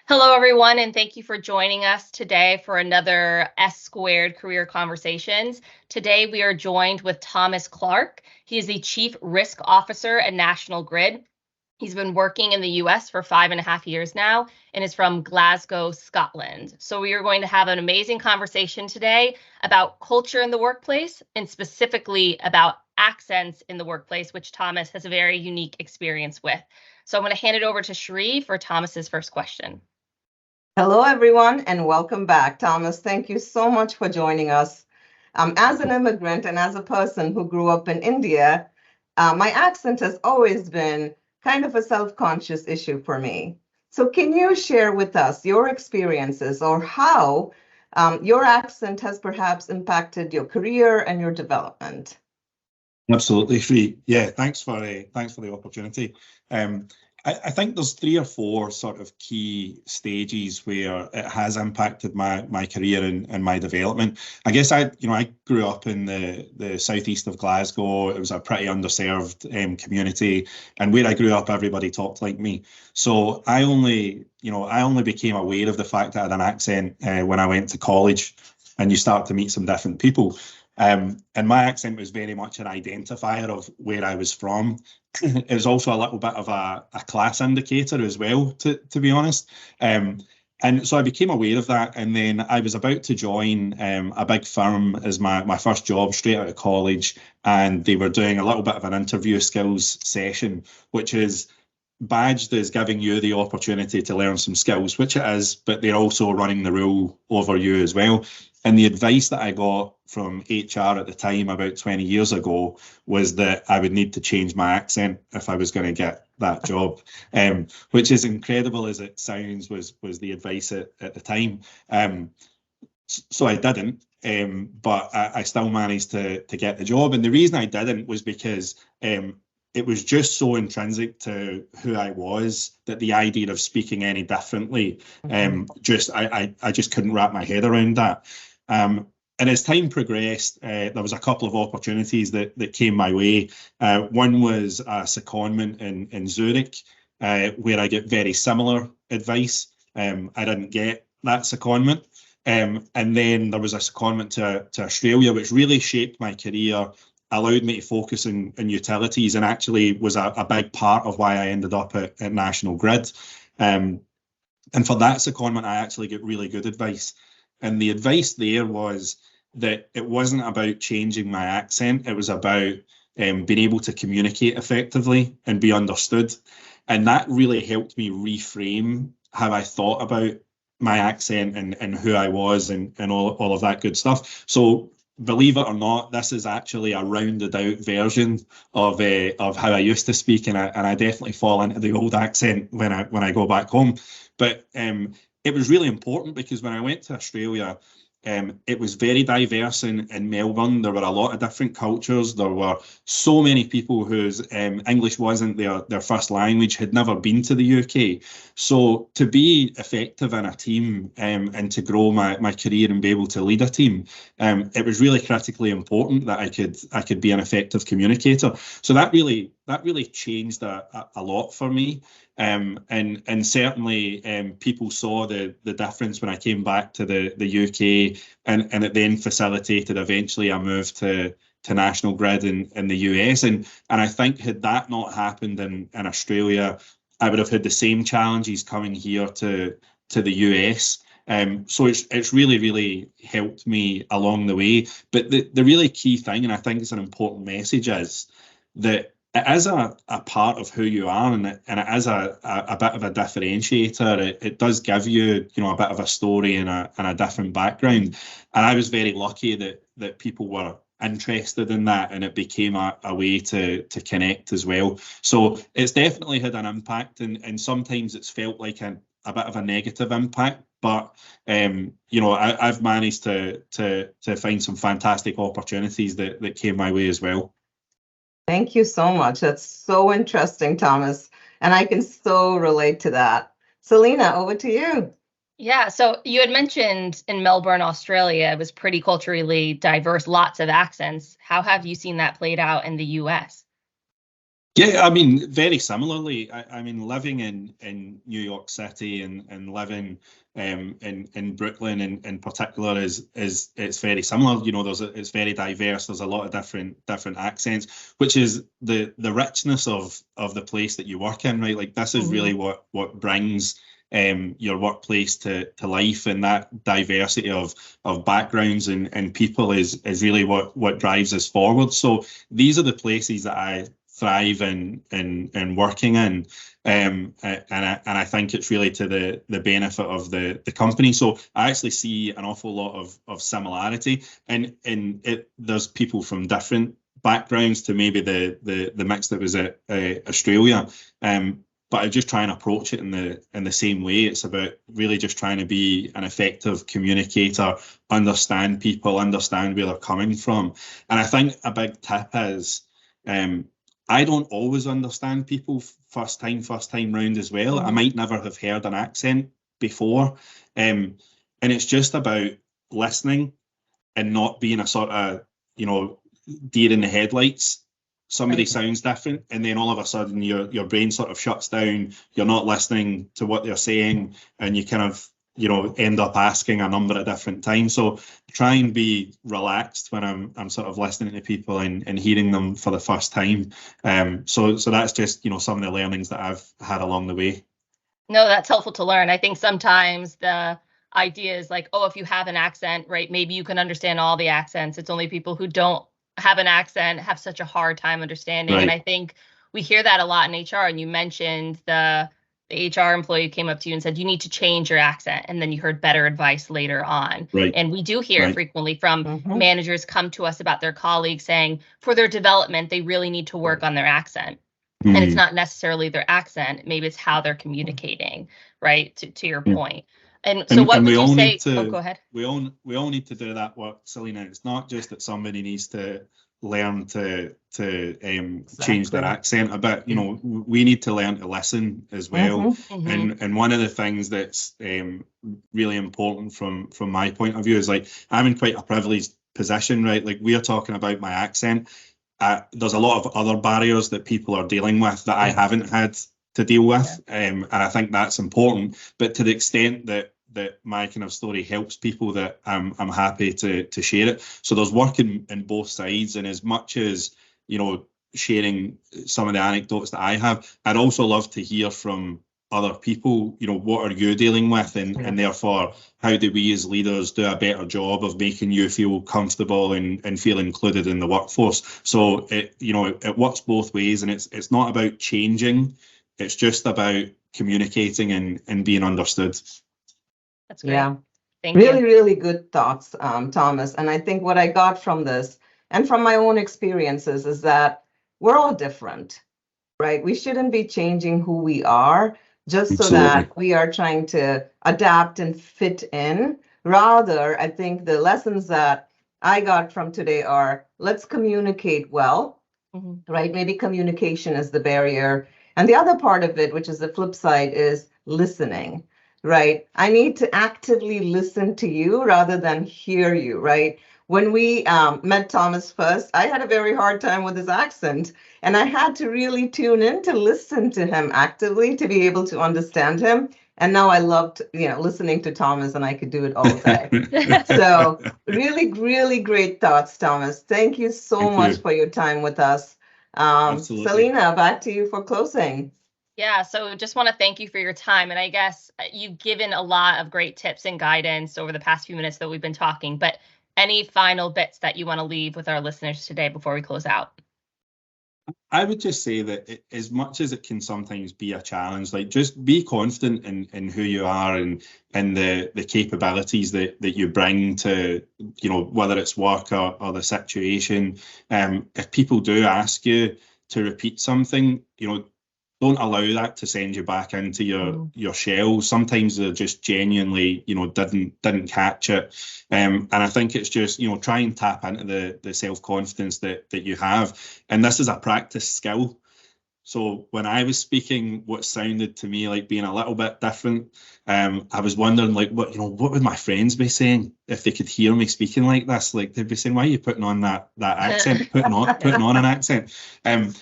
Hello, everyone, and thank you for joining us today for another S Squared Career Conversations. Today, we are joined with Thomas Clark. He is the Chief Risk Officer at National Grid. He's been working in the US for 5.5 years now and is from Glasgow, Scotland. So we are going to have an amazing conversation today about culture in the workplace and specifically about accents in the workplace, which Thomas has a very unique experience with. So I'm going to hand it over to Cherie for Thomas's first question. Hello, everyone, and welcome back. Thomas, thank you so much for joining us. As an immigrant and as a person who grew up in India, my accent has always been kind of a self-conscious issue for me. So can you share with us your experiences or how your accent has perhaps impacted your career and your development? Absolutely, Free. Yeah, thanks for the opportunity. I think there's 3 or 4 sort of key stages where it has impacted my career and my development. I guess I grew up in the southeast of Glasgow. It was a pretty underserved community, and where I grew up, everybody talked like me. So I only became aware of the fact that I had an accent when I went to college, and you start to meet some different people. And my accent was very much an identifier of where I was from. It was also a little bit of a class indicator as well, to be honest. And so I became aware of that. And then I was about to join a big firm as my first job straight out of college. And they were doing a little bit of an interview skills session, which is badged as giving you the opportunity to learn some skills, which it is, but they're also running the rule over you as well. And the advice that I got from HR at the time, about 20 years ago, was that I would need to change my accent if I was going to get that job, which is incredible as it sounds, was the advice at the time. So I didn't, but I still managed to get the job. And the reason I didn't was because it was just so intrinsic to who I was that the idea of speaking any differently, I just couldn't wrap my head around that. And as time progressed, there was a couple of opportunities that came my way. One was a secondment in Zurich, where I get very similar advice. I didn't get that secondment. And then there was a secondment to Australia, which really shaped my career, allowed me to focus on utilities, and actually was a big part of why I ended up at National Grid. And for that secondment, I actually get really good advice. And the advice there was that it wasn't about changing my accent. It was about being able to communicate effectively and be understood. And that really helped me reframe how I thought about my accent and who I was and all of that good stuff. So believe it or not, this is actually a rounded out version of how I used to speak, and I definitely fall into the old accent when I go back home. But it was really important because when I went to Australia, it was very diverse in Melbourne. There were a lot of different cultures. There were so many people whose English wasn't their first language, had never been to the UK. So to be effective in a team and to grow my career and be able to lead a team, it was really critically important that I could be an effective communicator. So that really changed a lot for me. And certainly people saw the difference when I came back to the UK, and it then facilitated eventually a move to National Grid in the US. And I think had that not happened in Australia, I would have had the same challenges coming here to the US. So it's really helped me along the way. But the really key thing, and I think it's an important message, is that it is a part of who you are, and it is a bit of a differentiator. It does give you, a bit of a story and a different background. And I was very lucky that people were interested in that, and it became a way to connect as well. So it's definitely had an impact, and sometimes it's felt like a bit of a negative impact. But I've managed to find some fantastic opportunities that came my way as well. Thank you so much. That's so interesting, Thomas. And I can so relate to that. Selena, over to you. Yeah, so you had mentioned in Melbourne, Australia, it was pretty culturally diverse, lots of accents. How have you seen that played out in the US? Yeah, I mean, very similarly. I mean, living in New York City and living in Brooklyn in particular is it's very similar. You know, it's very diverse. There's a lot of different accents, which is the richness of the place that you work in, right? Like this is really what brings your workplace to life, and that diversity of backgrounds and people is really what drives us forward. So these are the places that I thrive in working in, and I think it's really to the benefit of the company. So I actually see an awful lot of similarity, and there's people from different backgrounds to maybe the mix that was at Australia, but I just try and approach it in the same way. It's about really just trying to be an effective communicator, understand people, understand where they're coming from, and I think a big tip is I don't always understand people first time round as well. I might never have heard an accent before. And it's just about listening and not being a sort of, deer in the headlights. Somebody sounds different, and then all of a sudden your brain sort of shuts down. You're not listening to what they're saying, and you kind of end up asking a number of different times. So try and be relaxed when I'm sort of listening to people and hearing them for the first time. So that's just some of the learnings that I've had along the way. No, that's helpful to learn. I think sometimes the idea is like, oh, if you have an accent, right, maybe you can understand all the accents. It's only people who don't have an accent have such a hard time understanding. Right. And I think we hear that a lot in HR. And you mentioned the HR employee came up to you and said, you need to change your accent. And then you heard better advice later on. Right. And we do hear frequently from managers come to us about their colleagues saying for their development, they really need to work on their accent. And it's not necessarily their accent. Maybe it's how they're communicating, right? To your point. And so what would you say? Go ahead. We all need to do that work, Selena. It's not just that somebody needs to learn to change their accent a bit. We need to learn to listen as well. And one of the things that's really important from my point of view is, like, I'm in quite a privileged position, right? Like, we are talking about my accent. There's a lot of other barriers that people are dealing with that I haven't had to deal with, and I think that's important. But to the extent that my kind of story helps people, that I'm happy to share it. So there's work in both sides, and as much as sharing some of the anecdotes that I have, I'd also love to hear from other people. What are you dealing with, and therefore how do we as leaders do a better job of making you feel comfortable and feel included in the workforce? So it works both ways, and it's not about changing. It's just about communicating and being understood. That's great. Yeah. Thank you. Really good thoughts, Thomas. And I think what I got from this and from my own experiences is that we're all different, right? We shouldn't be changing who we are just so that we are trying to adapt and fit in. Rather, I think the lessons that I got from today are, let's communicate well, right? Maybe communication is the barrier. And the other part of it, which is the flip side, is listening, right? I need to actively listen to you rather than hear you, right? When we met Thomas first, I had a very hard time with his accent, and I had to really tune in to listen to him actively to be able to understand him. And now I loved, listening to Thomas, and I could do it all day. So really, really great thoughts, Thomas. Thank you so much for your time with us. Selena, back to you for closing. Yeah, so just want to thank you for your time. And I guess you've given a lot of great tips and guidance over the past few minutes that we've been talking, but any final bits that you want to leave with our listeners today before we close out? I would just say that as much as it can sometimes be a challenge, like, just be confident in who you are and the capabilities that you bring to, whether it's work or the situation. If people do ask you to repeat something, don't allow that to send you back into your shell. Sometimes they're just genuinely, didn't catch it. And I think it's just, try and tap into the self-confidence that you have. And this is a practice skill. So when I was speaking, what sounded to me like being a little bit different, I was wondering, like, what would my friends be saying if they could hear me speaking like this? Like, they'd be saying, "Why are you putting on that accent? putting on an accent?" And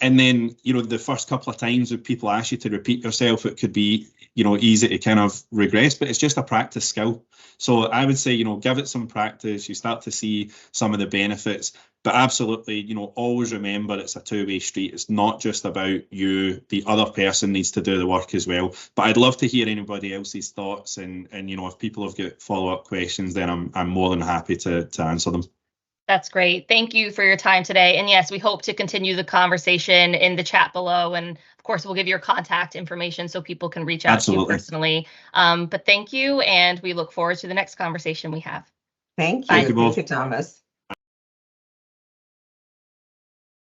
then, the first couple of times when people ask you to repeat yourself, it could be, easy to kind of regress, but it's just a practice skill. So I would say, give it some practice. You start to see some of the benefits. But absolutely, always remember it's a two-way street. It's not just about you. The other person needs to do the work as well. But I'd love to hear anybody else's thoughts. And if people have got follow-up questions, then I'm more than happy to answer them. That's great. Thank you for your time today. And yes, we hope to continue the conversation in the chat below. And of course, we'll give your contact information so people can reach out to you personally. But thank you. And we look forward to the next conversation we have. Thank you. Thank you both. Thank you, Thomas.